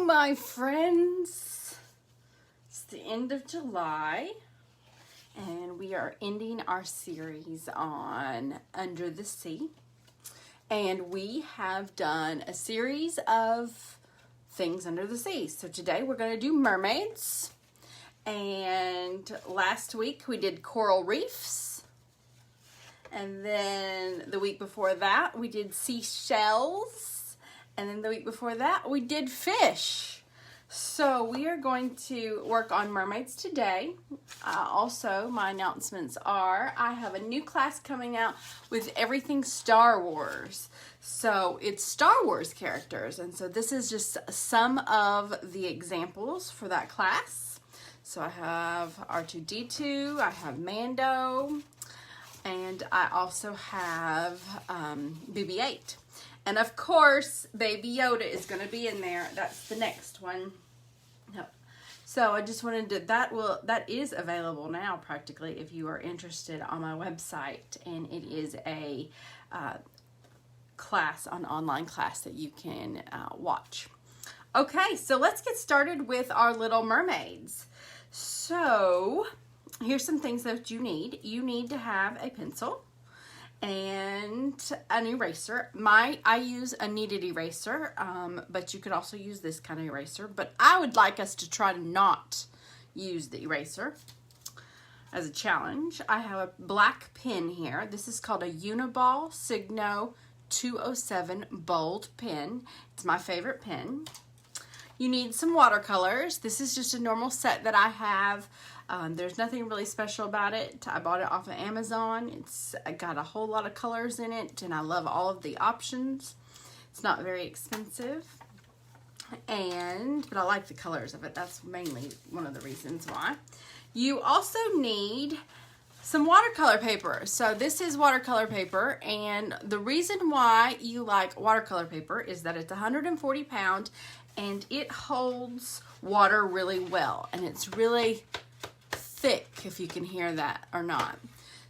my friends. It's the end of July, and we are ending our series on Under the Sea. And we have done a series of things under the sea. So today we're going to do mermaids. And last week we did coral reefs. And then the week before that we did seashells. And then the week before that we did fish. So we are going to work on mermaids today. Also, my announcements are I have a new class coming out with everything Star Wars. So it's Star Wars characters. And so this is just some of the examples for that class. So I have R2-D2, I have Mando, and I also have BB-8. And of course, Baby Yoda is going to be in there. That's the next one. So I just wanted to, that is available now practically if you are interested on my website. And it is a class, an online class that you can watch. Okay, so let's get started with our little mermaids. So here's some things that you need. You need to have a pencil and an eraser. I use a kneaded eraser, but you could also use this kind of eraser. But I would like us to try to not use the eraser as a challenge. I have a black pen here. This is called a Uniball Signo 207 bold pen. It's my favorite pen. You need some watercolors. This is just a normal set that I have. There's nothing really special about it. I bought it off of Amazon. It's got a whole lot of colors in it, and I love all of the options. It's not very expensive, but I like the colors of it. That's mainly one of the reasons why. You also need some watercolor paper. So this is watercolor paper, and the reason why you like watercolor paper is that it's 140 pounds, and it holds water really well, and it's really thick, if you can hear that or not.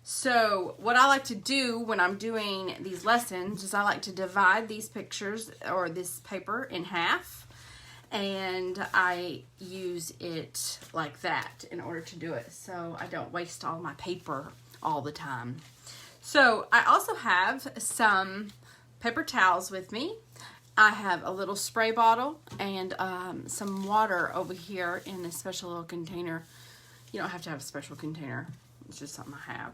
So what I like to do when I'm doing these lessons is I like to divide these pictures or this paper in half, and I use it like that in order to do it so I don't waste all my paper all the time. So I also have some paper towels with me. I have a little spray bottle and some water over here in a special little container. You don't have to have a special container. It's just something I have.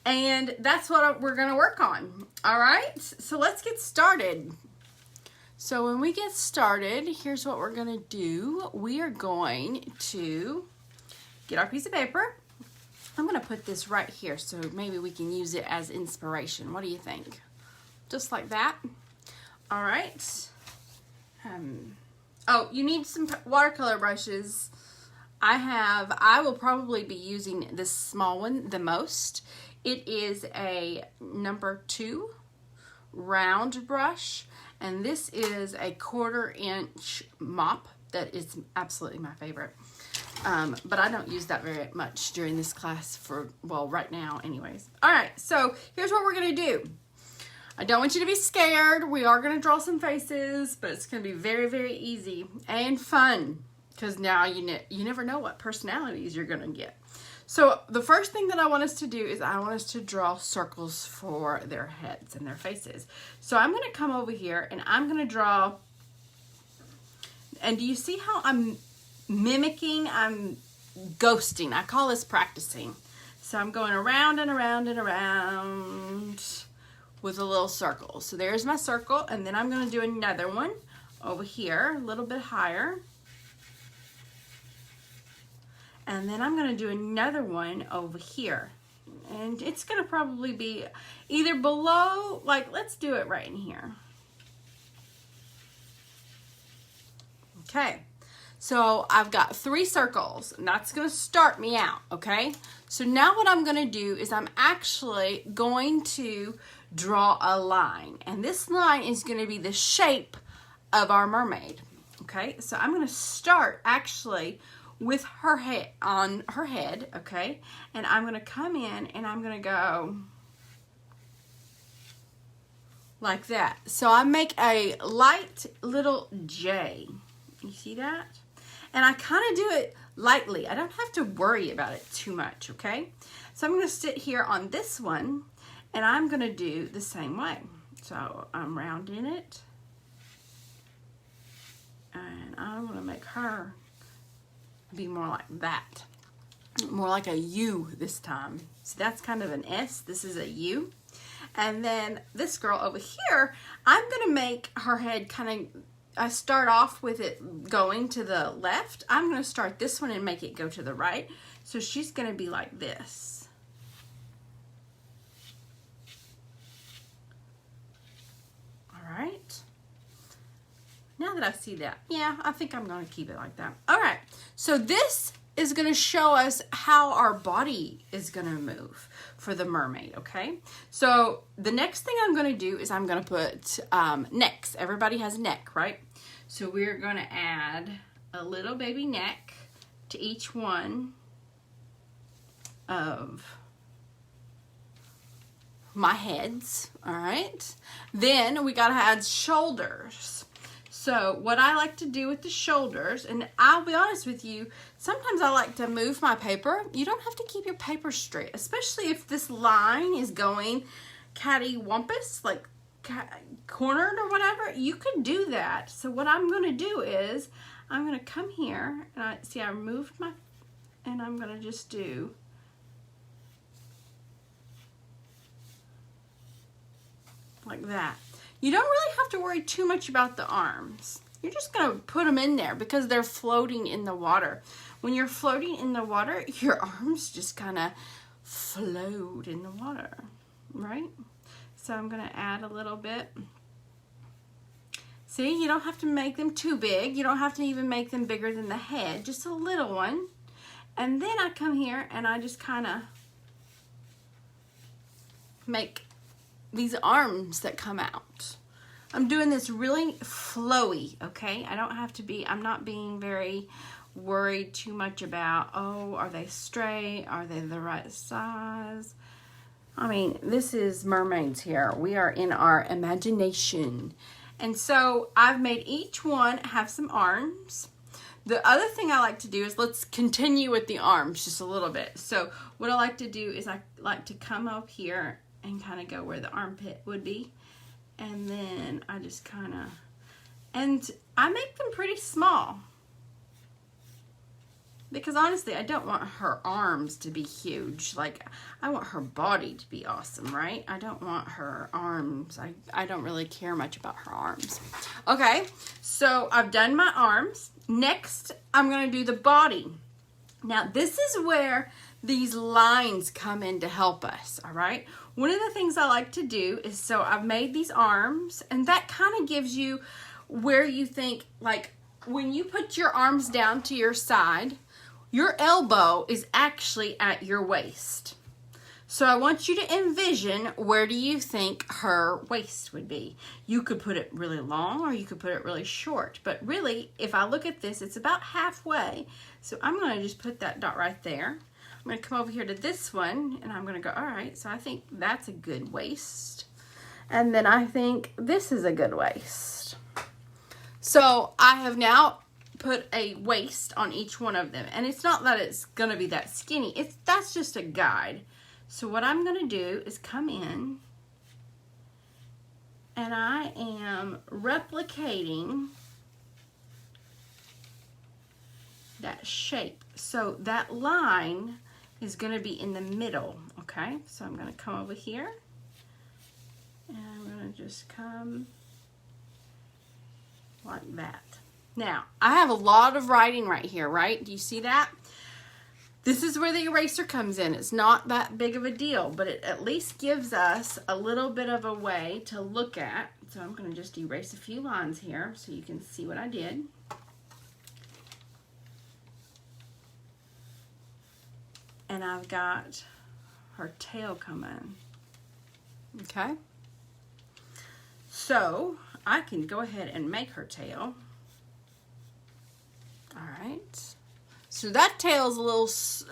And that's what we're going to work on. All right? So let's get started. So when we get started, here's what we're going to do. We are going to get our piece of paper. I'm going to put this right here so maybe we can use it as inspiration. What do you think? Just like that. All right. Oh, you need some watercolor brushes. I will probably be using this small one the most. It is a number 2 round brush, and this is a 1/4 inch mop that is absolutely my favorite. But I don't use that very much during this class right now anyways. All right, so here's what we're gonna do. I don't want you to be scared. We are gonna draw some faces, but it's gonna be very, very easy and fun. Because now you never know what personalities you're going to get. So the first thing that I want us to do is I want us to draw circles for their heads and their faces. So I'm going to come over here and I'm going to draw. And do you see how I'm mimicking? I'm ghosting. I call this practicing. So I'm going around and around and around with a little circle. So there's my circle. And then I'm going to do another one over here, a little bit higher. And then I'm going to do another one over here. And it's going to probably be either below, like let's do it right in here. Okay, so I've got 3 circles, and that's going to start me out, okay? So now what I'm going to do is I'm actually going to draw a line. And this line is going to be the shape of our mermaid, okay? So I'm going to start actually with her head on her head, okay? And I'm going to come in and I'm going to go like that. So I make a light little J You see that? And I kind of do it lightly. I don't have to worry about it too much, okay? So I'm going to sit here on this one, and I'm going to do the same way. So I'm rounding it, and I'm going to make her be more like that. More like a U this time. So that's kind of an S. This is a U. And then this girl over here, I'm going to make her head kind of, I start off with it going to the left. I'm going to start this one and make it go to the right. So she's going to be like this. All right. Now that I see that, yeah, I think I'm going to keep it like that. All right. So this is going to show us how our body is going to move for the mermaid, okay? So the next thing I'm going to do is I'm going to put necks. Everybody has a neck, right? So we're going to add a little baby neck to each one of my heads, all right? Then we got to add shoulders. So what I like to do with the shoulders, and I'll be honest with you, sometimes I like to move my paper. You don't have to keep your paper straight, especially if this line is going cattywampus, like cornered or whatever. You could do that. So what I'm going to do is I'm going to come here, and I moved my, and I'm going to just do like that. You don't really have to worry too much about the arms. You're just going to put them in there because they're floating in the water. When you're floating in the water, your arms just kind of float in the water, right? So I'm going to add a little bit. See, you don't have to make them too big. You don't have to even make them bigger than the head, just a little one. And then I come here and I just kind of make these arms that come out. I'm doing this really flowy, okay? I don't have to be, I'm not being very worried too much about, oh, are they straight? Are they the right size? I mean, this is Mermaids here. We are in our imagination. And so I've made each one have some arms. The other thing I like to do is, let's continue with the arms just a little bit. So what I like to do is I like to come up here and kind of go where the armpit would be. And then I just kind of, and I make them pretty small. Because honestly, I don't want her arms to be huge. Like, I want her body to be awesome, right? I don't want her arms. I don't really care much about her arms. Okay, so I've done my arms. Next, I'm going to do the body. Now, this is where these lines come in to help us, all right? One of the things I like to do is, so I've made these arms, and that kind of gives you where you think, like, when you put your arms down to your side, your elbow is actually at your waist. So I want you to envision, where do you think her waist would be? You could put it really long or you could put it really short. But really, if I look at this, it's about halfway. So I'm going to just put that dot right there. I'm going to come over here to this one and I'm going to go, all right, so I think that's a good waist. And then I think this is a good waist. So I have now put a waist on each one of them. And it's not that it's going to be that skinny. That's just a guide. So what I'm going to do is come in and I am replicating that shape. So that line is going to be in the middle, okay? So I'm going to come over here and I'm going to just come like that. Now, I have a lot of writing right here, right? Do you see that? This is where the eraser comes in. It's not that big of a deal, but it at least gives us a little bit of a way to look at. So I'm going to just erase a few lines here so you can see what I did. And I've got her tail coming. Okay? So I can go ahead and make her tail. All right. So that tail's a little,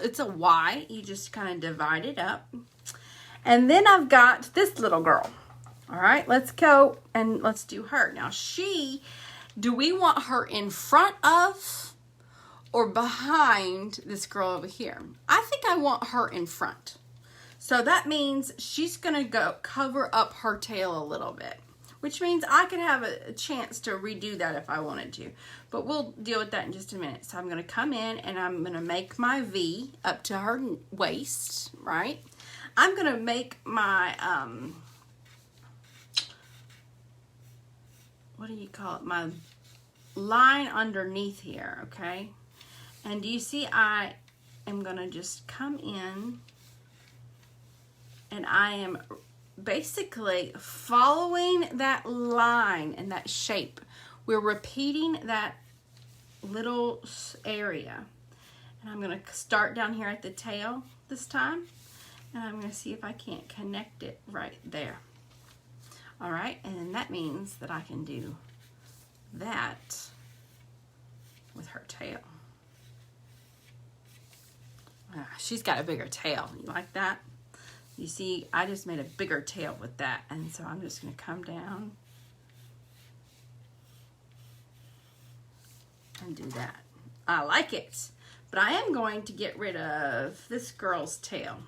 it's a Y. You just kind of divide it up. And then I've got this little girl. All right, let's go and let's do her. Now she Do we want her in front of or behind this girl over here? I think I want her in front. So that means she's gonna go cover up her tail a little bit, which means I could have a chance to redo that if I wanted to. But we'll deal with that in just a minute. So I'm gonna come in and I'm gonna make my V up to her waist, right? I'm gonna make my, what do you call it? My line underneath here, okay? And do you see I am gonna just come in and I am basically following that line and that shape. We're repeating that little area. And I'm gonna start down here at the tail this time. And I'm gonna see if I can't connect it right there. All right, and that means that I can do that with her tail. She's got a bigger tail. You like that? You see, I just made a bigger tail with that, and so I'm just going to come down and do that. I like it, but I am going to get rid of this girl's tail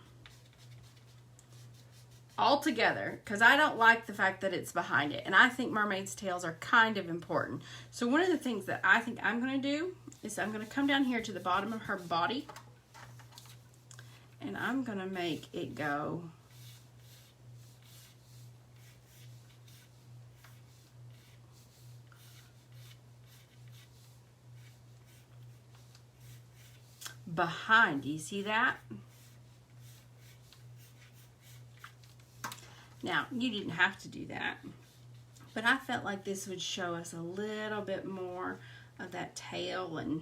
altogether because I don't like the fact that it's behind it, and I think mermaids' tails are kind of important. So one of the things that I think I'm going to do is I'm going to come down here to the bottom of her body, and I'm gonna make it go behind. Do you see that? Now, you didn't have to do that, but I felt like this would show us a little bit more of that tail, and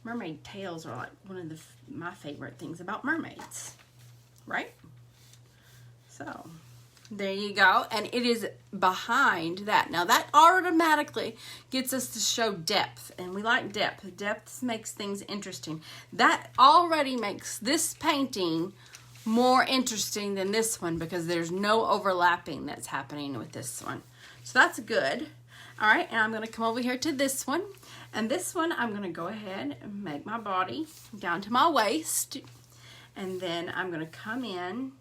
mermaid tails are like one of my favorite things about mermaids, right? So there you go, and it is behind that. Now that automatically gets us to show depth, and we like depth. Depth makes things interesting. That already makes this painting more interesting than this one because there's no overlapping that's happening with this one. So that's good. All right, and I'm gonna come over here to this one. And this one, I'm gonna go ahead and make my body down to my waist. And then I'm gonna come in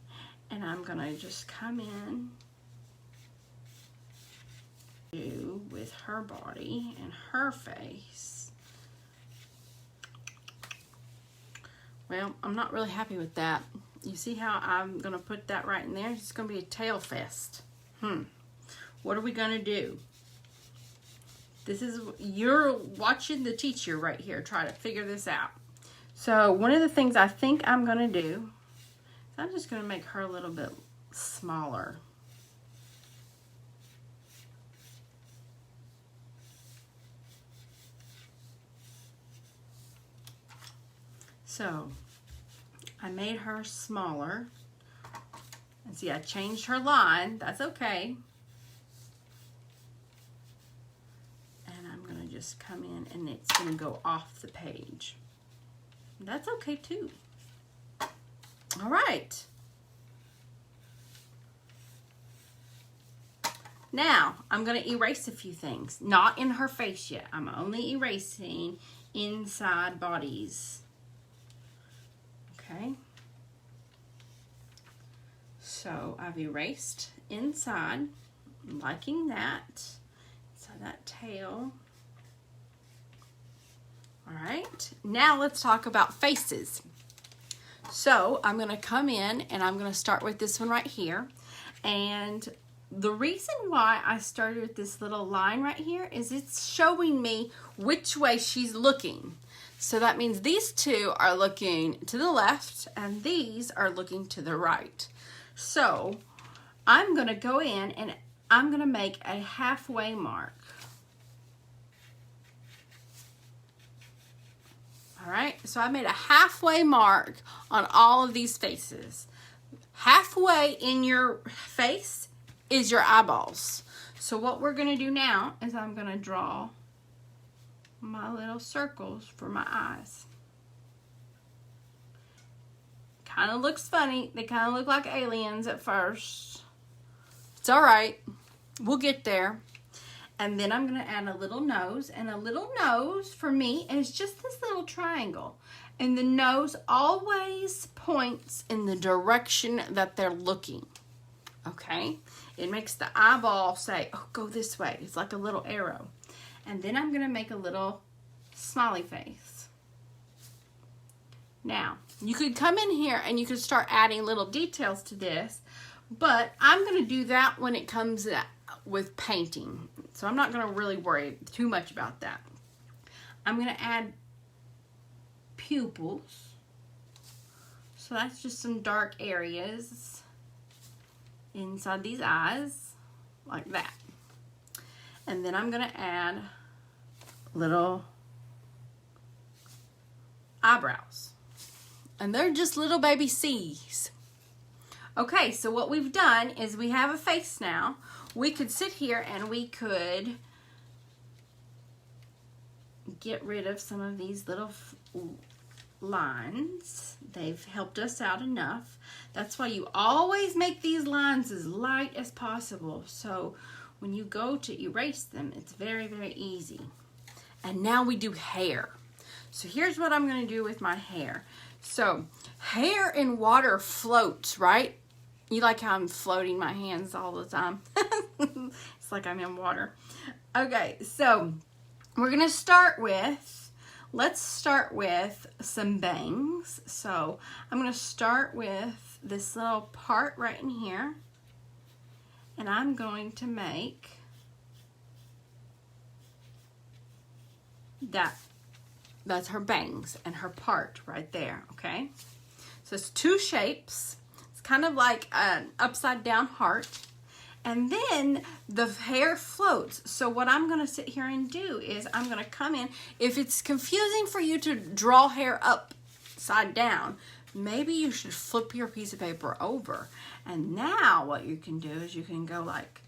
and I'm gonna just come in with her body and her face. Well, I'm not really happy with that. You see how I'm gonna put that right in there? It's gonna be a tail fest. What are we gonna do? This is, you're watching the teacher right here try to figure this out. So one of the things I think I'm gonna do, is I'm just gonna make her a little bit smaller. So I made her smaller. And see, I changed her line. That's okay. Just come in and it's going to go off the page. That's okay too. All right. Now I'm going to erase a few things. Not in her face yet. I'm only erasing inside bodies. Okay. So I've erased inside. I'm liking that. So that tail. All right, now let's talk about faces. So I'm gonna come in and I'm gonna start with this one right here. And the reason why I started with this little line right here is it's showing me which way she's looking. So that means these two are looking to the left and these are looking to the right. So I'm gonna go in and I'm gonna make a halfway mark. All right, so I made a halfway mark on all of these faces. Halfway in your face is your eyeballs. So what we're gonna do now is I'm gonna draw my little circles for my eyes. Kind of looks funny. They kind of look like aliens at first. It's all right. We'll get there. And then I'm going to add a little nose. And a little nose for me is just this little triangle. And the nose always points in the direction that they're looking. Okay? It makes the eyeball say, oh, go this way. It's like a little arrow. And then I'm going to make a little smiley face. Now, you could come in here and you could start adding little details to this, but I'm going to do that when it comes with painting. So I'm not going to really worry too much about that. I'm going to add pupils. So that's just some dark areas inside these eyes, like that. And then I'm going to add little eyebrows. And they're just little baby C's. Okay, so what we've done is we have a face now. We could sit here and we could get rid of some of these little lines. They've helped us out enough. That's why you always make these lines as light as possible. So when you go to erase them, it's very, very easy. And now we do hair. So here's what I'm going to do with my hair. So hair in water floats, right? You like how I'm floating my hands all the time? It's like I'm in water. Okay, so we're going to start with, let's start with some bangs. So I'm going to start with this little part right in here. And I'm going to make that. That's her bangs and her part right there, okay? So it's two shapes. It's kind of like an upside down heart. And then the hair floats. So what I'm going to sit here and do is I'm going to come in. If it's confusing for you to draw hair upside down, maybe you should flip your piece of paper over. And now what you can do is you can go like,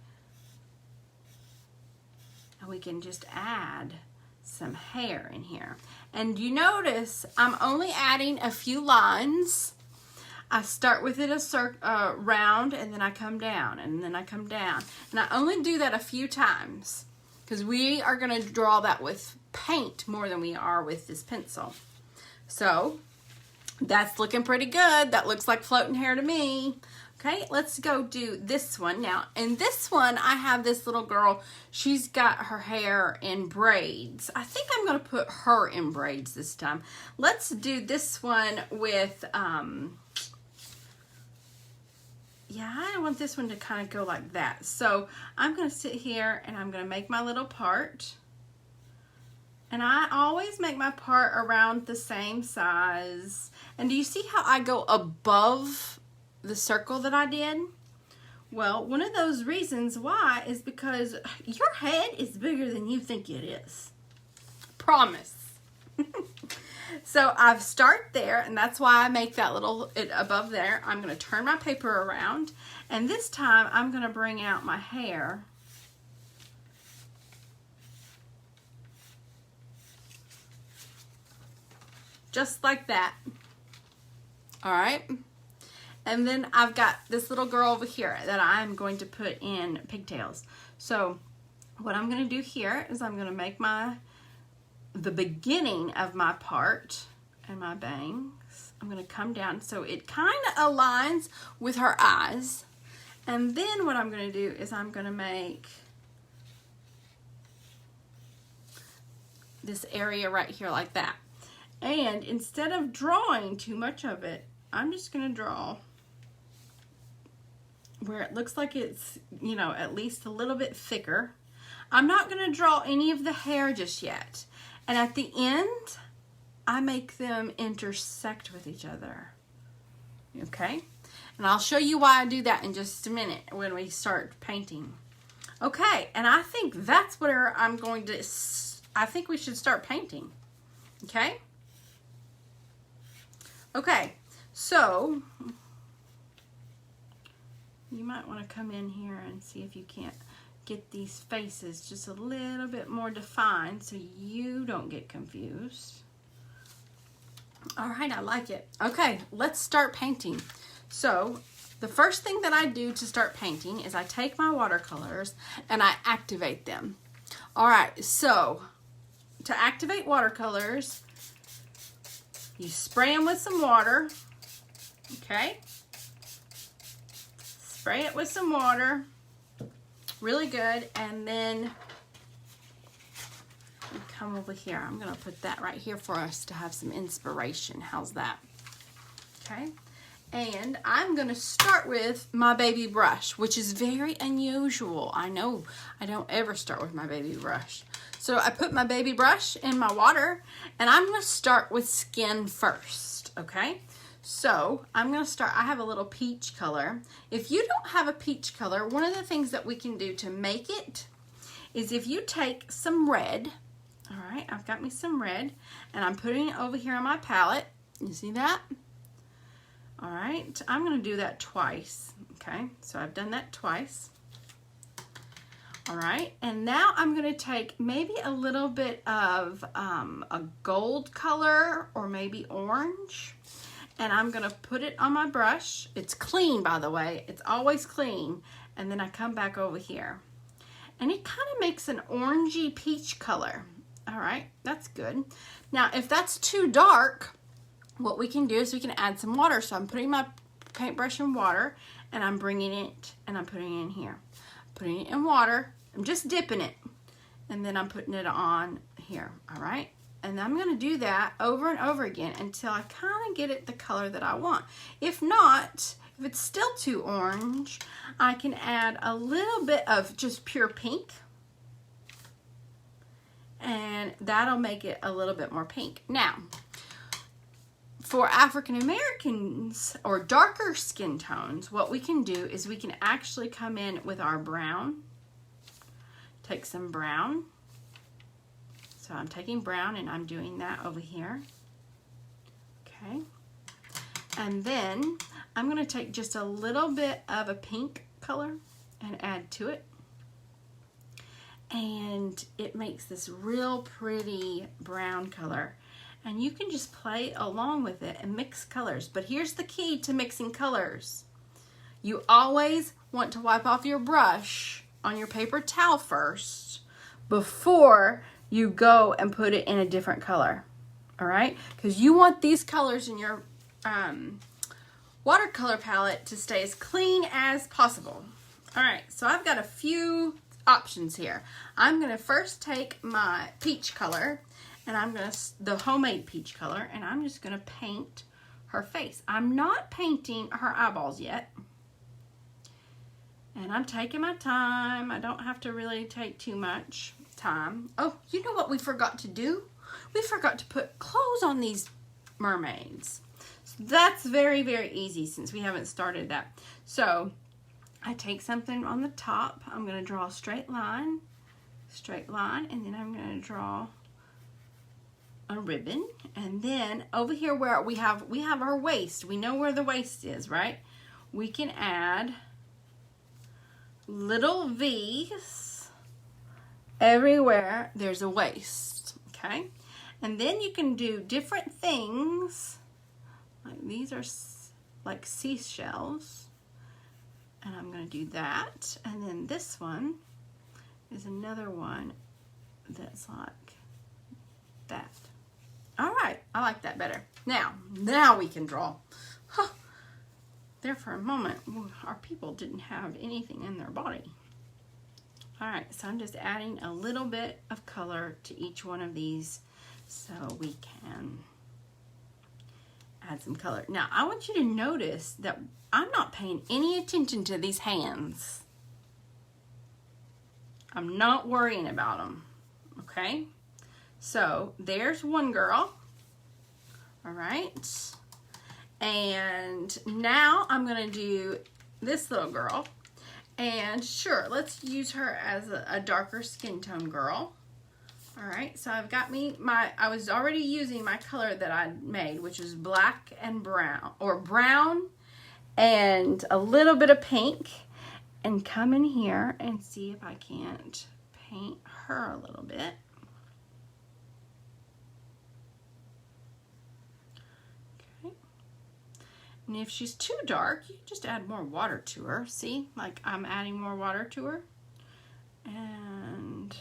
and we can just add some hair in here. And you notice I'm only adding a few lines. I start with it a round, and then I come down, and then I come down. And I only do that a few times because we are going to draw that with paint more than we are with this pencil. So that's looking pretty good. That looks like floating hair to me. Okay, let's go do this one. Now, in this one, I have this little girl. She's got her hair in braids. I think I'm going to put her in braids this time. Let's do this one with, yeah, I want this one to kind of go like that. So I'm going to sit here and I'm going to make my little part. And I always make my part around the same size. And do you see how I go above the circle that I did? Well, one of those reasons why is because your head is bigger than you think it is. Promise. So I start there, and that's why I make that little above there. I'm going to turn my paper around, and this time I'm going to bring out my hair. Just like that. All right. And then I've got this little girl over here that I'm going to put in pigtails. So what I'm going to do here is I'm going to make the beginning of my part and my bangs. I'm going to come down so it kind of aligns with her eyes. And then what I'm going to do is I'm going to make this area right here like that. And instead of drawing too much of it, I'm just going to draw where it looks like it's, you know, at least a little bit thicker. I'm not going to draw any of the hair just yet. And at the end, I make them intersect with each other. Okay? And I'll show you why I do that in just a minute when we start painting. Okay, and I think that's where I'm going to, I think we should start painting. Okay? Okay, so you might want to come in here and see if you can't get these faces just a little bit more defined so you don't get confused. All right, I like it. Okay, let's start painting. So the first thing that I do to start painting is I take my watercolors and I activate them. All right, so to activate watercolors, you spray them with some water, okay? Spray it with some water, really good, and then you come over here. I'm gonna put that right here for us to have some inspiration. How's that? Okay, and I'm gonna start with my baby brush, which is very unusual. I know I don't ever start with my baby brush. So I put my baby brush in my water, and I'm gonna start with skin first, okay? So I'm gonna start, I have a little peach color. If you don't have a peach color, one of the things that we can do to make it is if you take some red, all right, I've got me some red, and I'm putting it over here on my palette. You see that? All right, I'm gonna do that twice, okay? So I've done that twice. All right, and now I'm gonna take maybe a little bit of a gold color or maybe orange, and I'm gonna put it on my brush. It's clean, by the way, it's always clean. And then I come back over here, and it kind of makes an orangey peach color. All right, that's good. Now, if that's too dark, what we can do is we can add some water. So I'm putting my paintbrush in water, and I'm bringing it, and I'm putting it in here. Putting it in water, I'm just dipping it, and then I'm putting it on here, all right? And I'm gonna do that over and over again until I kind of get it the color that I want. If not, if it's still too orange, I can add a little bit of just pure pink, and that'll make it a little bit more pink. Now, for African Americans or darker skin tones, what we can do is we can actually come in with our brown. Take some brown. So I'm taking brown and I'm doing that over here. Okay. And then I'm going to take just a little bit of a pink color and add to it. And it makes this real pretty brown color. And you can just play along with it and mix colors. But here's the key to mixing colors. You always want to wipe off your brush on your paper towel first before you go and put it in a different color. All right? Because you want these colors in your watercolor palette to stay as clean as possible. All right, so I've got a few options here. I'm going to first take my peach color, and I'm going to, the homemade peach color, and I'm just going to paint her face. I'm not painting her eyeballs yet. And I'm taking my time. I don't have to really take too much time. Oh, you know what we forgot to do? We forgot to put clothes on these mermaids. So that's very, very easy since we haven't started that. So I take something on the top. I'm going to draw a straight line, and then I'm going to draw a ribbon. And then over here where we have our waist. We know where the waist is, right? We can add little V's everywhere there's a waist, okay? And then you can do different things. Like these are like seashells. And I'm going to do that. And then this one is another one that's like that. All right, I like that better. Now we can draw. Huh. There for a moment, our people didn't have anything in their body. All right, so I'm just adding a little bit of color to each one of these so we can add some color. Now, I want you to notice that I'm not paying any attention to these hands. I'm not worrying about them, okay? So, there's one girl, all right? And now I'm going to do this little girl. And sure, let's use her as a darker skin tone girl. All right, so I've got I was already using my color that I made, which is black and brown, or brown and a little bit of pink. And come in here and see if I can't paint her a little bit. And if she's too dark, you just add more water to her. See, like I'm adding more water to her. And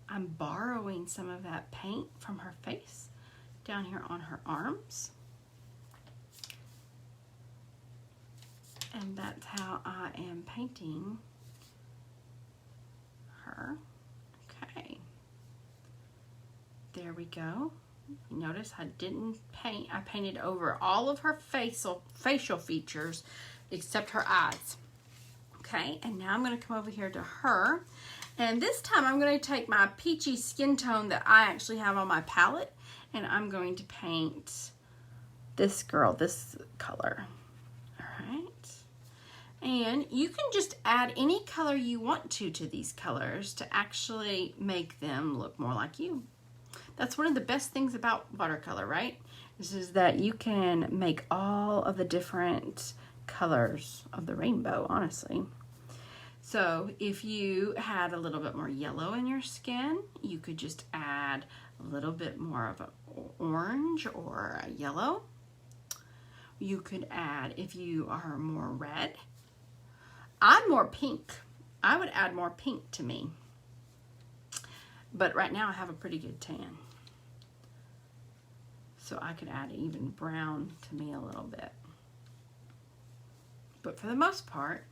I'm borrowing some of that paint from her face down here on her arms. And that's how I am painting her. Okay. There we go. Notice I didn't paint. I painted over all of her facial features except her eyes. Okay, and now I'm going to come over here to her. And this time I'm going to take my peachy skin tone that I actually have on my palette, and I'm going to paint this girl this color. All right. And you can just add any color you want to these colors to actually make them look more like you. That's one of the best things about watercolor, right? Is that you can make all of the different colors of the rainbow, honestly. So if you had a little bit more yellow in your skin, you could just add a little bit more of an orange or a yellow. You could add, if you are more red, I'm more pink. I would add more pink to me. But right now I have a pretty good tan. So I could add even brown to me a little bit. But for the most part,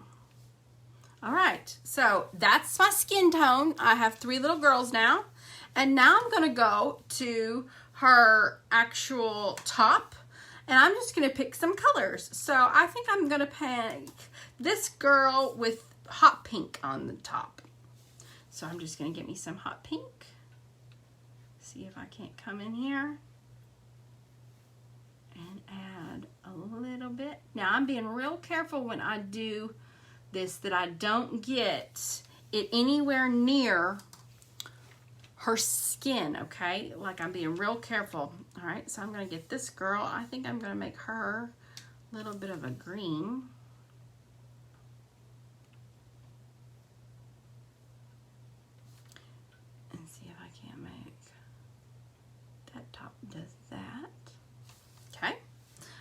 all right, so that's my skin tone. I have 3 little girls now. And now I'm gonna go to her actual top, and I'm just gonna pick some colors. So I think I'm gonna pick this girl with hot pink on the top. So I'm just gonna get me some hot pink. See if I can't come in here and add a little bit. Now I'm being real careful when I do this that I don't get it anywhere near her skin, okay? Like I'm being real careful. All right, so I'm gonna get this girl. I think I'm gonna make her a little bit of a green. And see if I can't make that top does that. Okay,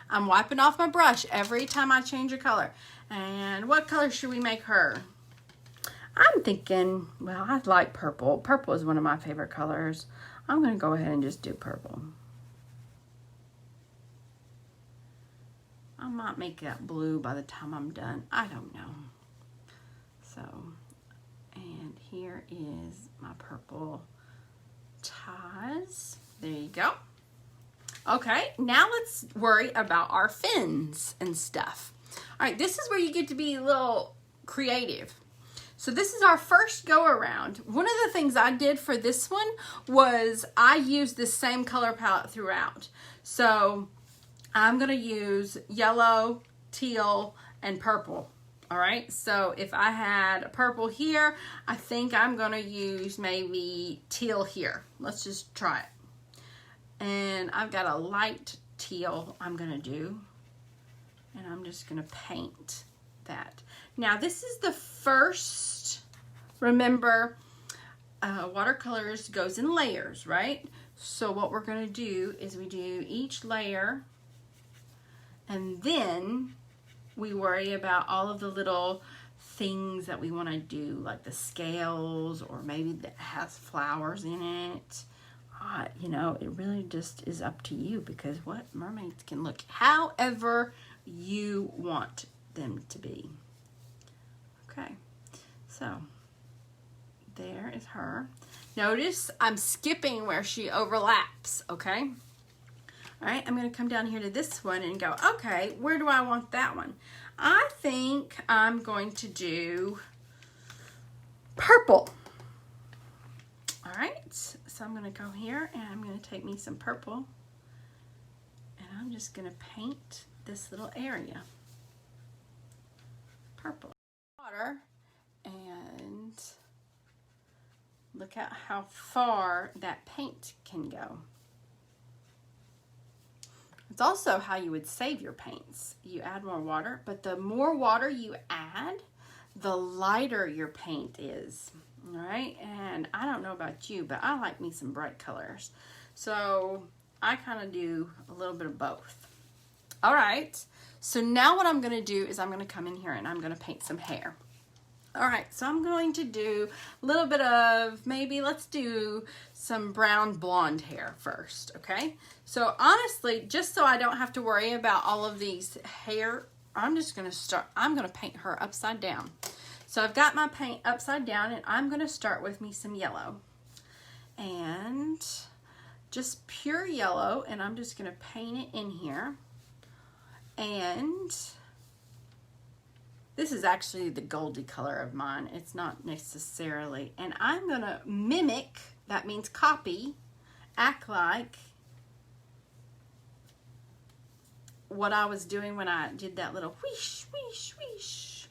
I'm wiping off my brush every time I change a color. And what color should we make her? I'm thinking, well, I like purple. Purple is one of my favorite colors. I'm going to go ahead and just do purple. I might make that blue by the time I'm done. I don't know. So, and here is my purple ties. There you go. Okay, now let's worry about our fins and stuff. All right, this is where you get to be a little creative. So this is our first go around. One of the things I did for this one was I used this same color palette throughout. So I'm gonna use yellow, teal, and purple. All right, so if I had purple here, I think I'm gonna use maybe teal here. Let's just try it. And I've got a light teal I'm gonna do. And I'm just gonna paint that. Now this is the first, remember, watercolors goes in layers, right? So what we're gonna do is we do each layer, and then we worry about all of the little things that we wanna do, like the scales, or maybe that has flowers in it. You know, it really just is up to you, because what mermaids can look however you want them to be. Okay, so there is her. Notice I'm skipping where she overlaps, okay? All right, I'm gonna come down here to this one and go, okay, where do I want that one? I think I'm going to do purple. All right, so I'm gonna go here and I'm gonna take me some purple, and I'm just gonna paint this little area purple. Water, and look at how far that paint can go. It's also how you would save your paints. You add more water, but the more water you add, the lighter your paint is. All right, and I don't know about you, but I like me some bright colors. So I kind of do a little bit of both. All right, so now what I'm gonna do is I'm gonna come in here and I'm gonna paint some hair. All right, so I'm going to do a little bit of, maybe let's do some brown blonde hair first, okay? So honestly, just so I don't have to worry about all of these hair, I'm gonna paint her upside down. So I've got my paint upside down, and I'm gonna start with me some yellow. And just pure yellow, and I'm just gonna paint it in here. And this is actually the goldy color of mine. It's not necessarily. And I'm going to mimic, that means copy, act like what I was doing when I did that little whoosh, whoosh, whoosh.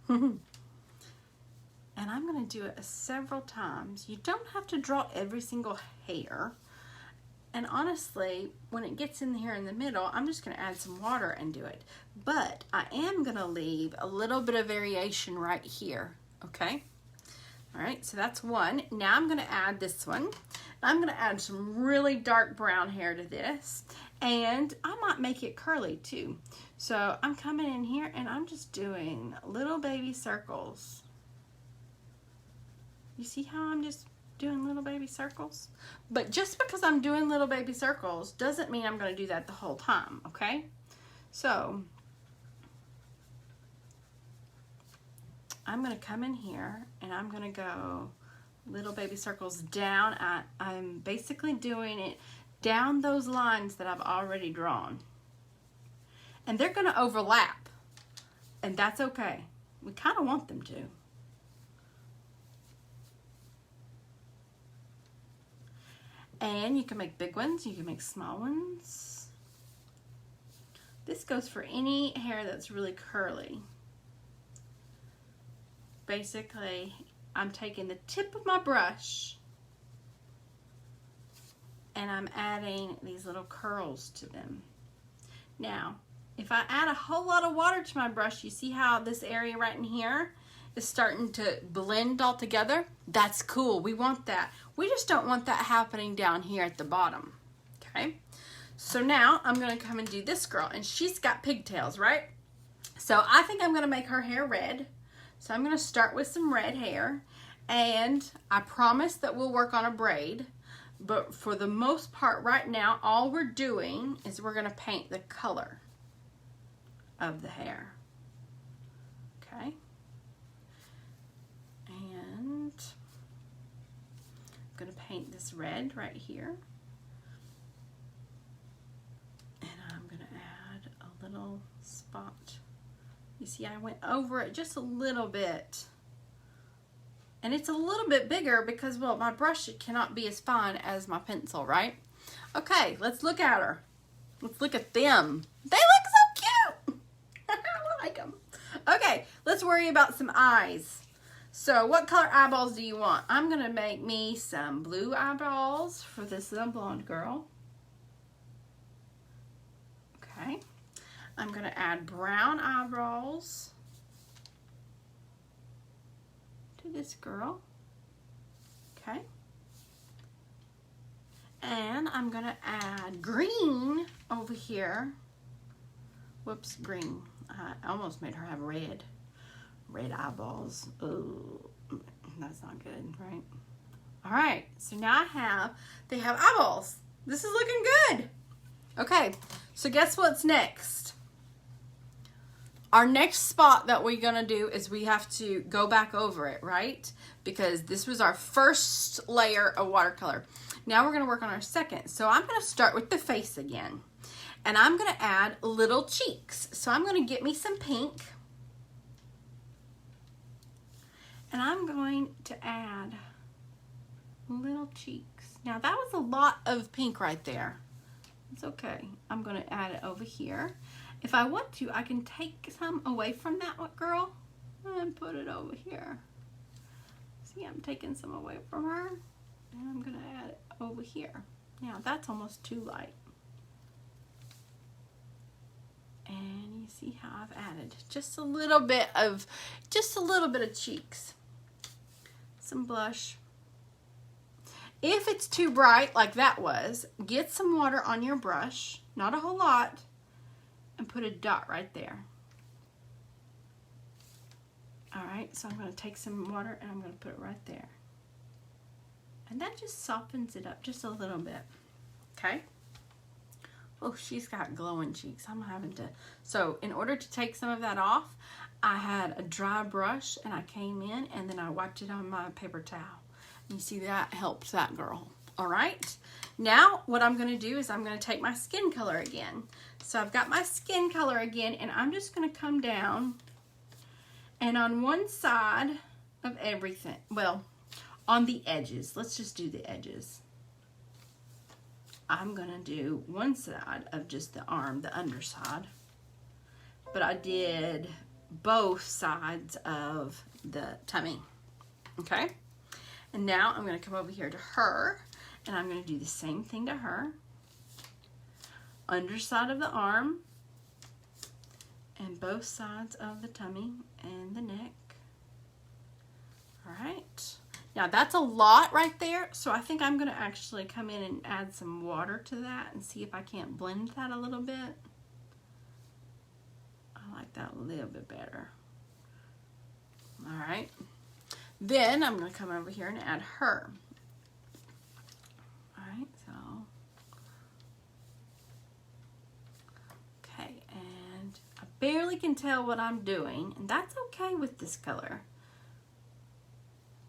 And I'm going to do it several times. You don't have to draw every single hair. And honestly, when it gets in here in the middle, I'm just going to add some water and do it. But I am going to leave a little bit of variation right here, okay? All right, so that's one. Now I'm going to add this one. I'm going to add some really dark brown hair to this. And I might make it curly too. So I'm coming in here and I'm just doing little baby circles. You see how I'm just doing little baby circles? But just because I'm doing little baby circles doesn't mean I'm going to do that the whole time, okay? So I'm going to come in here and I'm going to go little baby circles down. I'm basically doing it down those lines that I've already drawn. And they're going to overlap, and that's okay. We kind of want them to. And you can make big ones, you can make small ones. This goes for any hair that's really curly. Basically, I'm taking the tip of my brush and I'm adding these little curls to them. Now, if I add a whole lot of water to my brush, you see how this area right in here is starting to blend all together? That's cool. We want that. We just don't want that happening down here at the bottom. Okay? So now I'm going to come and do this girl, and she's got pigtails, right? So I think I'm going to make her hair red. So I'm going to start with some red hair, and I promise that we'll work on a braid. But for the most part right now, all we're doing is we're going to paint the color of the hair. Okay? And I'm going to paint this red right here. And I'm going to add a little spot. You see, I went over it just a little bit. And it's a little bit bigger because, well, my brush cannot be as fine as my pencil, right? Okay, let's look at her. Let's look at them. They look so cute. I like them. Okay, let's worry about some eyes. So what color eyeballs do you want? I'm going to make me some blue eyeballs for this little blonde girl. Okay. I'm going to add brown eyebrows to this girl. Okay. And I'm going to add green over here. Whoops, green. I almost made her have red. Red eyeballs. Oh, that's not good, right? All right, so now they have eyeballs. This is looking good. Okay, so guess what's next? Our next spot that we're gonna do is we have to go back over it, right? Because this was our first layer of watercolor. Now we're gonna work on our second. So I'm gonna start with the face again. And I'm gonna add little cheeks. So I'm gonna get me some pink. And I'm going to add little cheeks. Now that was a lot of pink right there. It's okay. I'm going to add it over here. If I want to, I can take some away from that girl and put it over here. See, I'm taking some away from her and I'm going to add it over here. Now that's almost too light. And you see how I've added just a little bit of cheeks. Some blush. If it's too bright like that was, get some water on your brush, not a whole lot, and put a dot right there. All right, so I'm going to take some water and I'm going to put it right there. And that just softens it up just a little bit. Okay. Oh, she's got glowing cheeks. I'm having to. So in order to take some of that off, I had a dry brush and I came in and then I wiped it on my paper towel. You see that helped that girl. All right. Now what I'm going to do is I'm going to take my skin color again. So I've got my skin color again and I'm just going to come down and on one side of everything, well, on the edges, let's just do the edges. I'm going to do one side of just the arm, the underside. But I did both sides of the tummy. Okay? And now I'm going to come over here to her. And I'm going to do the same thing to her. Underside of the arm. And both sides of the tummy and the neck. All right. Now that's a lot right there, so I think I'm going to actually come in and add some water to that and see if I can't blend that a little bit. I like that a little bit better. All right. Then I'm going to come over here and add her. All right, so. Okay, and I barely can tell what I'm doing, and that's okay with this color.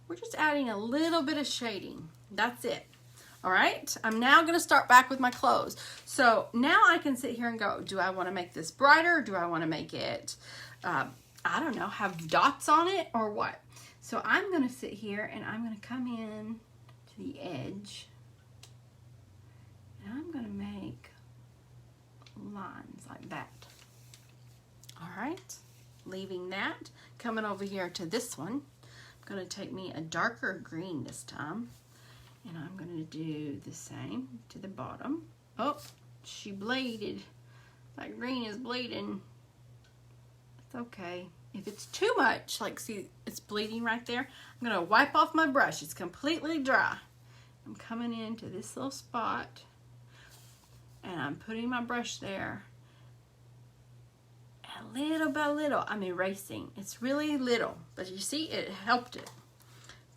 We're just adding a little bit of shading. That's it. All right. I'm now going to start back with my clothes. So now I can sit here and go, do I want to make this brighter? Do I want to make it, I don't know, have dots on it or what? So I'm going to sit here and I'm going to come in to the edge. And I'm going to make lines like that. All right. Leaving that. Coming over here to this one. Going to take me a darker green this time, and I'm going to do the same to the bottom. Oh, she bleeded. That green is bleeding. It's okay. If it's too much, like see, it's bleeding right there, I'm going to wipe off my brush. It's completely dry. I'm coming into this little spot, and I'm putting my brush there. Little by little, I'm erasing. It's really little, but you see, it helped it.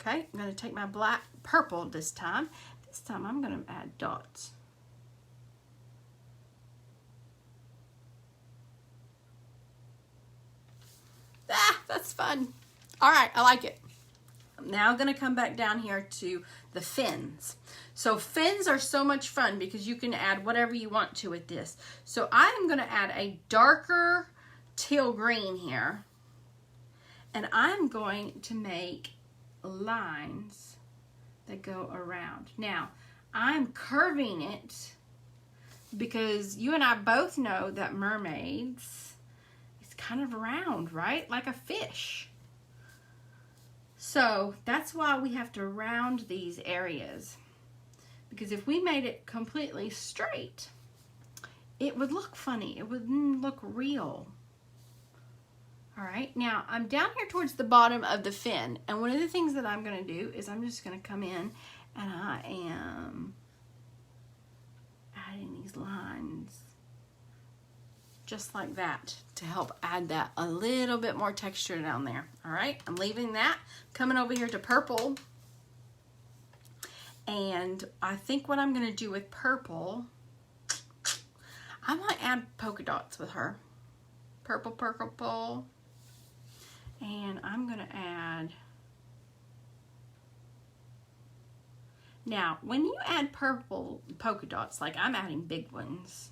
Okay, I'm going to take my purple this time. This time I'm going to add dots. Ah, that's fun. All right, I like it. I'm now going to come back down here to the fins. So fins are so much fun because you can add whatever you want to with this. So I am going to add a darker teal green here, and I'm going to make lines that go around. Now I'm curving it because you and I both know that mermaids is kind of round, right? Like a fish. So that's why we have to round these areas, because if we made it completely straight, it would look funny. It wouldn't look real. All right, now I'm down here towards the bottom of the fin, and one of the things that I'm going to do is I'm just going to come in and I am adding these lines just like that to help add that a little bit more texture down there. All right, I'm leaving that, coming over here to purple, and I think what I'm going to do with purple, I might add polka dots with her. Purple, purple. And I'm going to add, now when you add purple polka dots, like I'm adding big ones,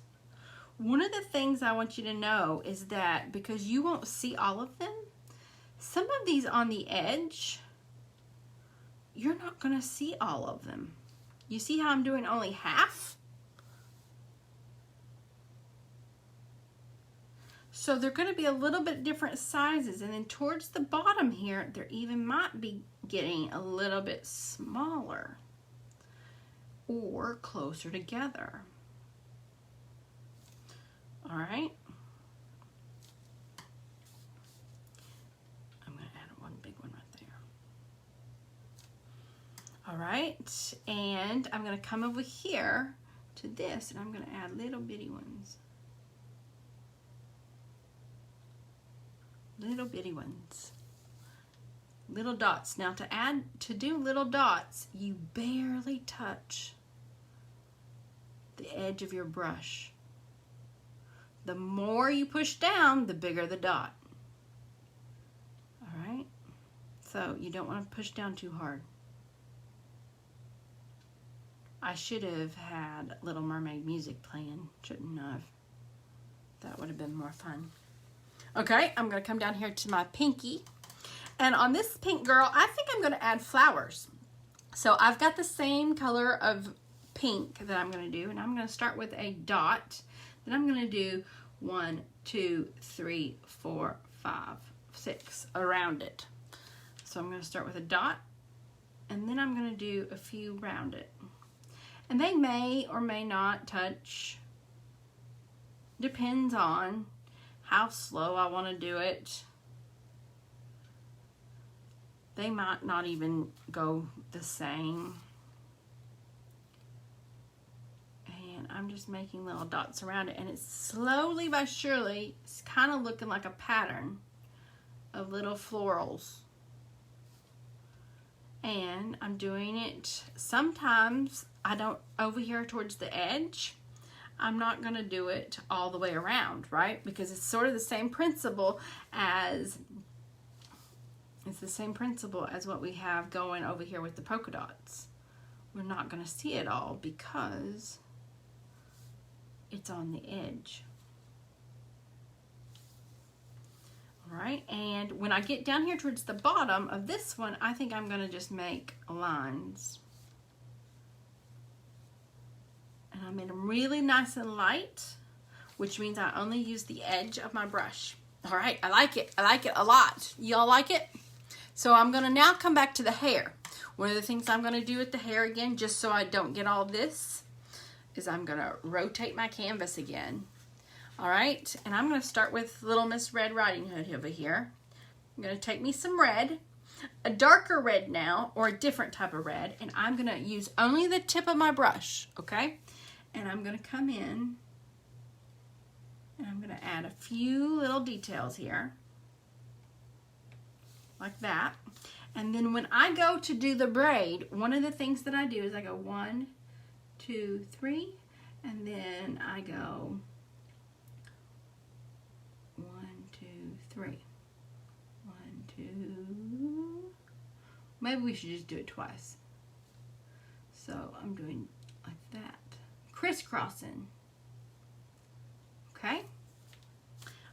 one of the things I want you to know is that because you won't see all of them, some of these on the edge, you're not going to see all of them. You see how I'm doing only half? So they're going to be a little bit different sizes, and then towards the bottom here, they're even might be getting a little bit smaller or closer together. All right. I'm going to add one big one right there. All right, and I'm going to come over here to this, and I'm going to add little bitty ones. Little bitty ones. Little dots. Now to do little dots, you barely touch the edge of your brush. The more you push down, the bigger the dot. All right? So you don't want to push down too hard. I should have had Little Mermaid music playing, shouldn't have. That would have been more fun. Okay, I'm going to come down here to my pinky. And on this pink girl, I think I'm going to add flowers. So I've got the same color of pink that I'm going to do. And I'm going to start with a dot. Then I'm going to do 1, 2, 3, 4, 5, 6 around it. So I'm going to start with a dot. And then I'm going to do a few around it. And they may or may not touch. Depends on how slow I want to do it. They might not even go the same. And I'm just making little dots around it. And it's slowly but surely, it's kind of looking like a pattern of little florals. And I'm doing it, sometimes I don't, over here towards the edge, I'm not going to do it all the way around, right? Because it's sort of the same principle as, what we have going over here with the polka dots. We're not going to see it all because it's on the edge. All right, and when I get down here towards the bottom of this one, I think I'm going to just make lines. And I made them really nice and light, which means I only use the edge of my brush. All right, I like it. I like it a lot. Y'all like it? So I'm going to now come back to the hair. One of the things I'm going to do with the hair again, just so I don't get all this, is I'm going to rotate my canvas again. All right, and I'm going to start with Little Miss Red Riding Hood over here. I'm going to take me some red, a darker red now, or a different type of red, and I'm going to use only the tip of my brush, okay? And I'm going to come in, and I'm going to add a few little details here, like that. And then when I go to do the braid, one of the things that I do is I go 1, 2, 3, and then I go 1, 2, 3. 1, 2. Maybe we should just do it twice. So I'm doing like that. Crisscrossing. Okay?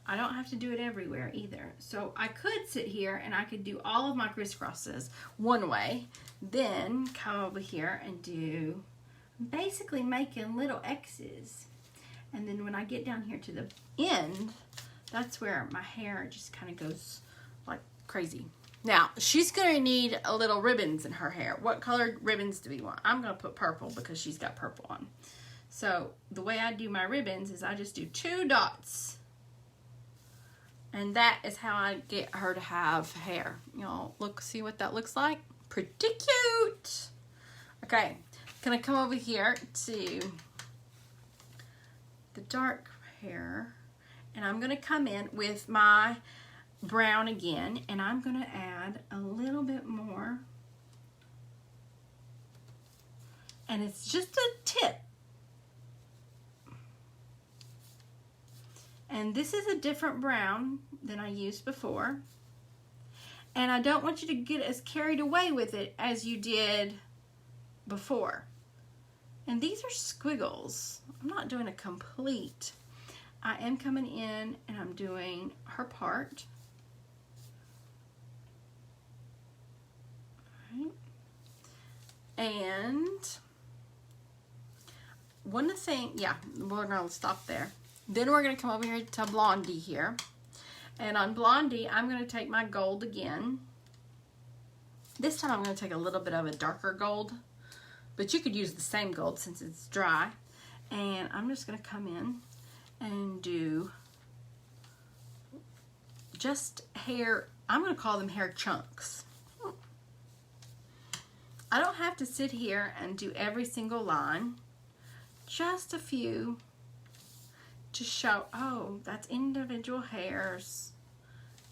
I don't have to do it everywhere either. So I could sit here and I could do all of my crisscrosses one way, then come over here and do, basically making little X's. And then when I get down here to the end, that's where my hair just kind of goes like crazy. Now, she's going to need a little ribbons in her hair. What colored ribbons do we want? I'm going to put purple because she's got purple on. So the way I do my ribbons is I just do 2 dots. And that is how I get her to have hair. Y'all look, see what that looks like? Pretty cute. Okay, gonna come over here to the dark hair. And I'm gonna come in with my brown again. And I'm gonna add a little bit more. And it's just a tip. And this is a different brown than I used before. And I don't want you to get as carried away with it as you did before. And these are squiggles. I'm not doing a complete. I am coming in and I'm doing her part. All right. And one thing, yeah, we're going to stop there. Then we're going to come over here to Blondie here. And on Blondie, I'm going to take my gold again. This time I'm going to take a little bit of a darker gold. But you could use the same gold since it's dry. And I'm just going to come in and do just hair. I'm going to call them hair chunks. I don't have to sit here and do every single line. Just a few. To show, oh, that's individual hairs,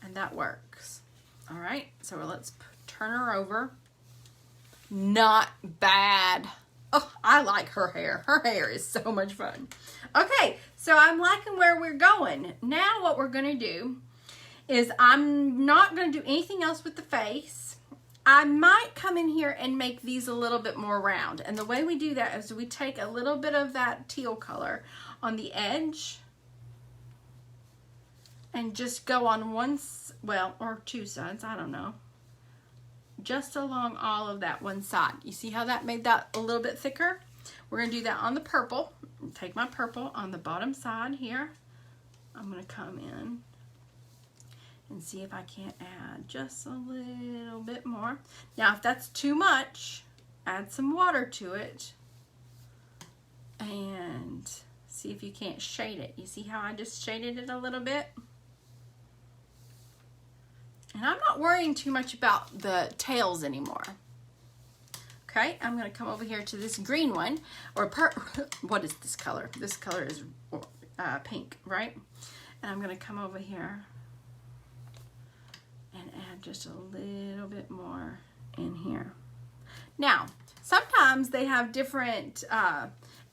and that works. All right, so let's turn her over. Not bad. Oh, I like her hair. Her hair is so much fun. Okay, so I'm liking where we're going. Now what we're going to do is I'm not going to do anything else with the face. I might come in here and make these a little bit more round. And the way we do that is we take a little bit of that teal color on the edge and just go on one, well, or two sides, I don't know. Just along all of that one side. You see how that made that a little bit thicker? We're going to do that on the purple. Take my purple on the bottom side here. I'm going to come in and see if I can't add just a little bit more. Now, if that's too much, add some water to it and see if you can't shade it. You see how I just shaded it a little bit? And I'm not worrying too much about the tails anymore. Okay, I'm going to come over here to this green one, or what is this color? This color is pink, right? And I'm going to come over here and add just a little bit more in here. Now, sometimes they have different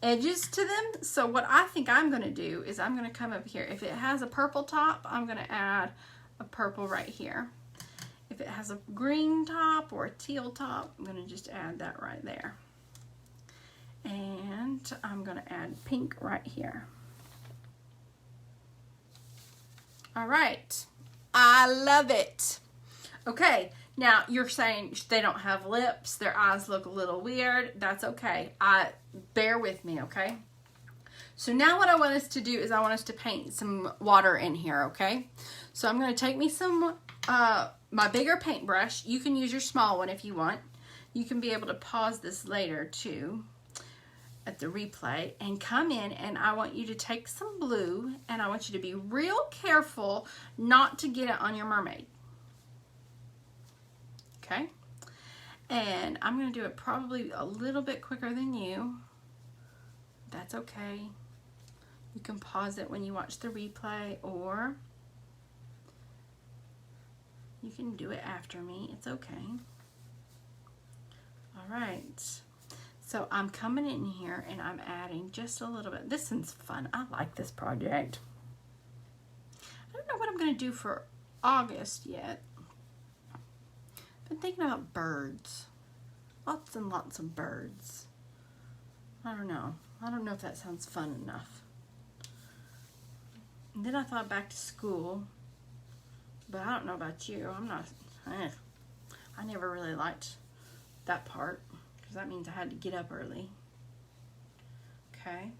edges to them. So what I think I'm going to do is I'm going to come over here. If it has a purple top, I'm going to add a purple right here. If it has a green top or a teal top, I'm going to just add that right there. And I'm going to add pink right here. All right. I love it. Okay. Now you're saying they don't have lips. Their eyes look a little weird. That's okay. Bear with me, okay? So now what I want us to do is I want us to paint some water in here, okay? So I'm going to take me some, my bigger paintbrush. You can use your small one if you want. You can be able to pause this later too at the replay and come in, and I want you to take some blue and I want you to be real careful not to get it on your mermaid. Okay? And I'm going to do it probably a little bit quicker than you. That's okay. You can pause it when you watch the replay, or you can do it after me. It's okay. All right. So I'm coming in here and I'm adding just a little bit. This one's fun. I like this project. I don't know what I'm going to do for August yet. Been thinking about birds. Lots and lots of birds. I don't know. I don't know if that sounds fun enough. And then I thought back to school. But I don't know about you. I'm not, I never really liked that part, because that means I had to get up early. Okay.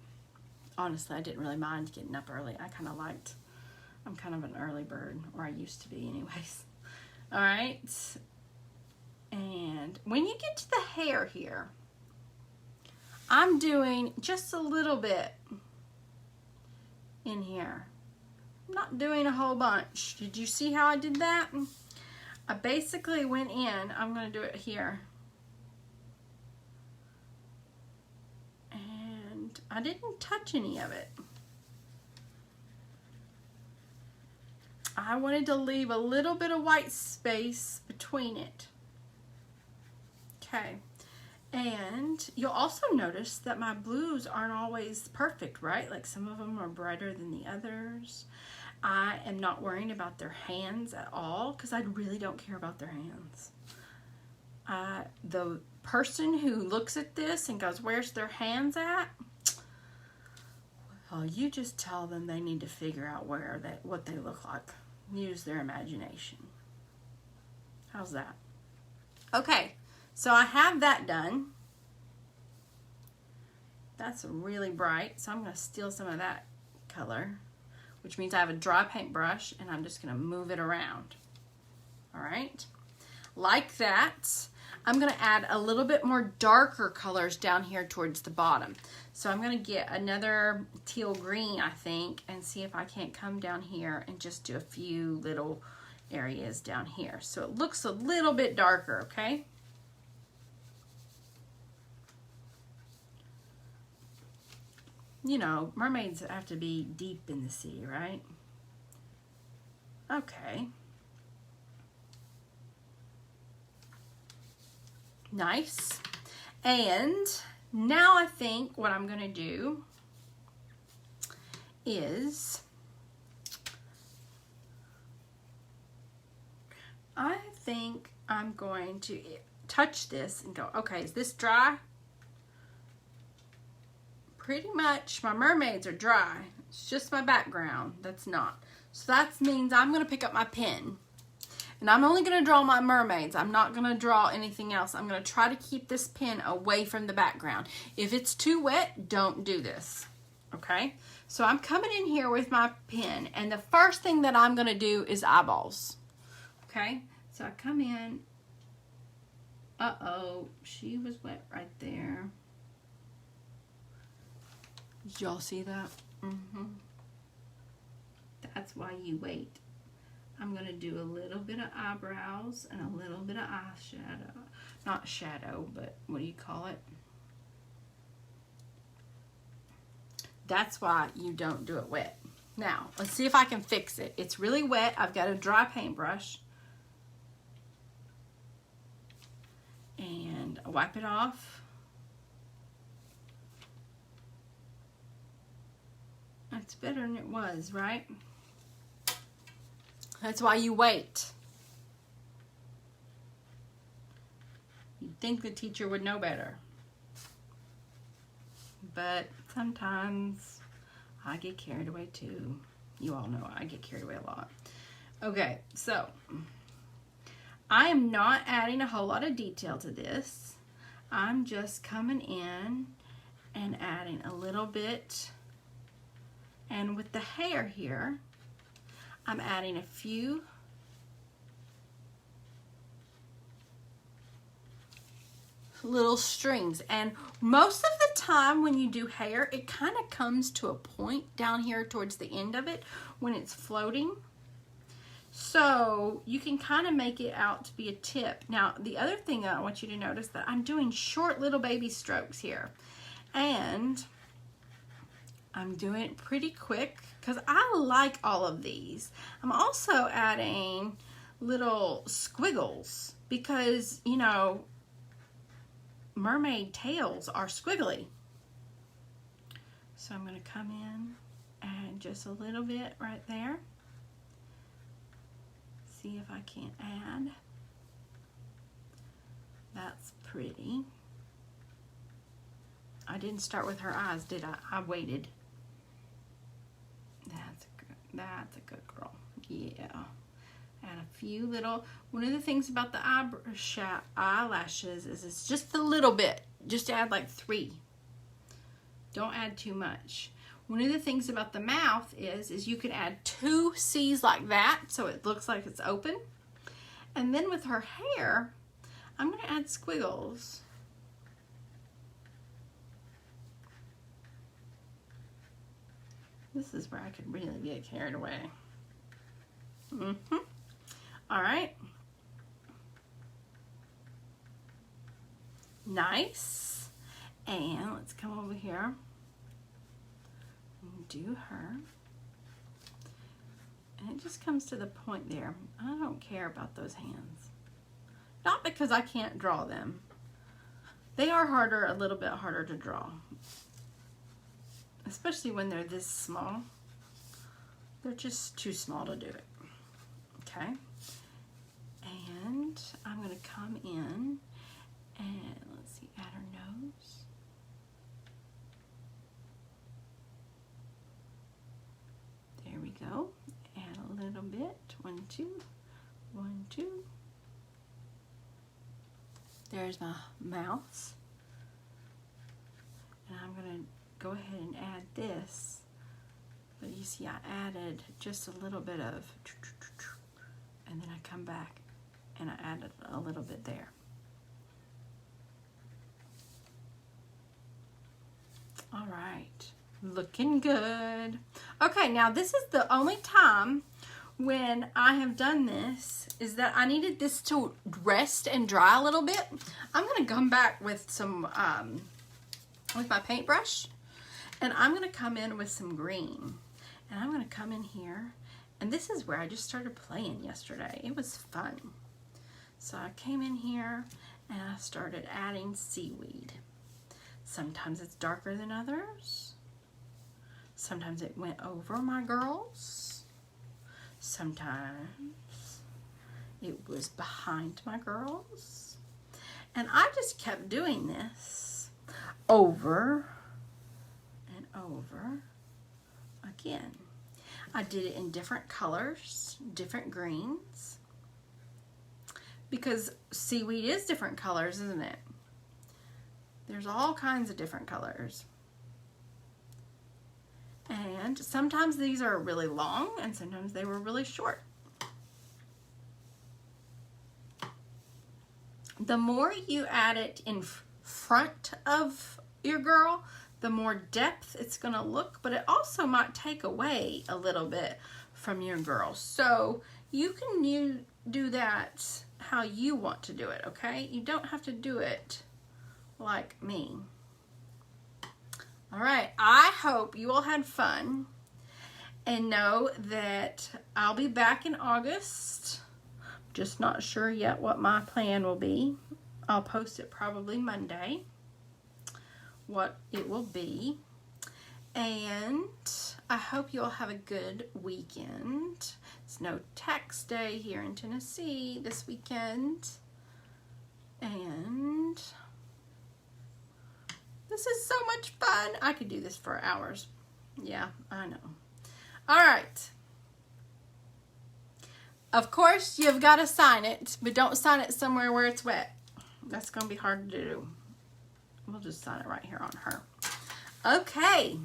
Honestly, I didn't really mind getting up early. I'm kind of an early bird, or I used to be anyways. All right. And when you get to the hair here, I'm doing just a little bit in here. I'm not doing a whole bunch. Did you see how I did that? I basically went in. I'm going to do it here. And I didn't touch any of it. I wanted to leave a little bit of white space between it. Okay. And you'll also notice that my blues aren't always perfect, right? Like some of them are brighter than the others. I am not worrying about their hands at all, because I really don't care about their hands. The person who looks at this and goes, "Where's their hands at?" Well, you just tell them they need to figure out what they look like. Use their imagination. How's that? Okay. So I have that done. That's really bright, so I'm going to steal some of that color, which means I have a dry paintbrush, and I'm just going to move it around. All right, like that. I'm going to add a little bit more darker colors down here towards the bottom. So I'm going to get another teal green, I think, and see if I can't come down here and just do a few little areas down here. So it looks a little bit darker, okay? You know, mermaids have to be deep in the sea, right? Okay. Nice. And now I think what I'm going to do is I think I'm going to touch this and go, okay, is this dry? Pretty much my mermaids are dry. It's just my background that's not. So that means I'm going to pick up my pen. And I'm only going to draw my mermaids. I'm not going to draw anything else. I'm going to try to keep this pen away from the background. If it's too wet, don't do this. Okay? So I'm coming in here with my pen. And the first thing that I'm going to do is eyeballs. Okay? So I come in. Uh-oh. She was wet right there. Did y'all see that? Mm-hmm. That's why you wait. I'm going to do a little bit of eyebrows and a little bit of eyeshadow. Not shadow, but what do you call it? That's why you don't do it wet. Now, let's see if I can fix it. It's really wet. I've got a dry paintbrush. And I wipe it off. That's better than it was, right? That's why you wait. You'd think the teacher would know better. But sometimes I get carried away too. You all know I get carried away a lot. Okay, so I am not adding a whole lot of detail to this. I'm just coming in and adding a little bit. And with the hair here, I'm adding a few little strings. And most of the time when you do hair, it kind of comes to a point down here towards the end of it when it's floating. So you can kind of make it out to be a tip. Now, the other thing that I want you to notice that I'm doing short little baby strokes here. And I'm doing it pretty quick because I like all of these. I'm also adding little squiggles because, you know, mermaid tails are squiggly. So I'm going to come in and just a little bit right there. See if I can't add. That's pretty. I didn't start with her eyes, did I? I waited. That's a good girl. Yeah. Add a few little, one of the things about the eyelashes is it's just a little bit. Just add like 3. Don't add too much. One of the things about the mouth is you can add 2 C's like that so it looks like it's open. And then with her hair, I'm going to add squiggles. This is where I could really get carried away. All right. Nice. And let's come over here and do her. And it just comes to the point there. I don't care about those hands. Not because I can't draw them. They are harder, a little bit harder to draw. Especially when they're this small. They're just too small to do it. Okay. And I'm going to come in and let's see, add her nose. There we go. Add a little bit. 1, 2, 1, 2. There's my mouth. And I'm going to go ahead and add this, but you see I added just a little bit of, and then I come back and I added a little bit there. All right, looking good. Okay, now this is the only time when I have done this is that I needed this to rest and dry a little bit. I'm gonna come back with some, with my paintbrush. And I'm going to come in with some green. And I'm going to come in here. And this is where I just started playing yesterday. It was fun. So I came in here and I started adding seaweed. Sometimes it's darker than others. Sometimes it went over my girls. Sometimes it was behind my girls. And I just kept doing this over and over again. I did it in different colors, different greens, because seaweed is different colors, isn't it? There's all kinds of different colors. And sometimes these are really long and sometimes they were really short. The more you add it in front of your girl, the more depth it's going to look, but it also might take away a little bit from your girl. So you can do that how you want to do it, okay? You don't have to do it like me. All right, I hope you all had fun, and know that I'll be back in August. Just not sure yet what my plan will be. I'll post it probably Monday, what it will be. And I hope you all have a good weekend. It's no tax day here in Tennessee this weekend. And this is so much fun. I could do this for hours. Yeah, I know. All right. Of course, you've got to sign it, but don't sign it somewhere where it's wet. That's going to be hard to do. We'll just sign it right here on her. Okay.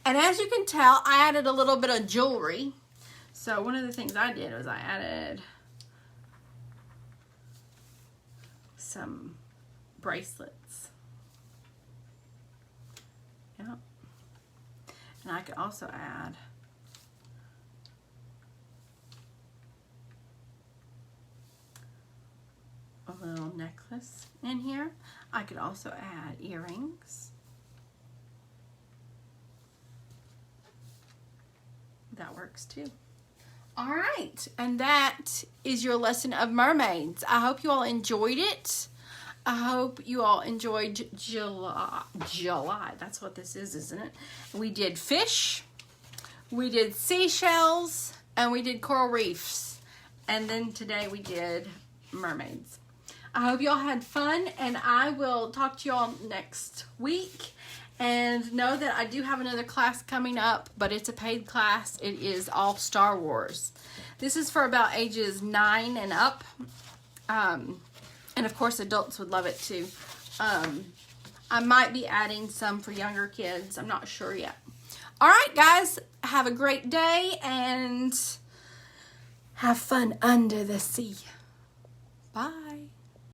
And as you can tell, I added a little bit of jewelry. So one of the things I did was I added some bracelets. Yeah. And I could also add a little necklace in here. I could also add earrings. That works too. All right, and that is your lesson of mermaids. I hope you all enjoyed it. I hope you all enjoyed July. That's what this is, isn't it? We did fish, we did seashells, and we did coral reefs. And then today we did mermaids. I hope you all had fun, and I will talk to you all next week. And know that I do have another class coming up, but it's a paid class. It is all Star Wars. This is for about ages 9 and up. And of course, adults would love it too. I might be adding some for younger kids. I'm not sure yet. All right, guys. Have a great day and have fun under the sea. Bye.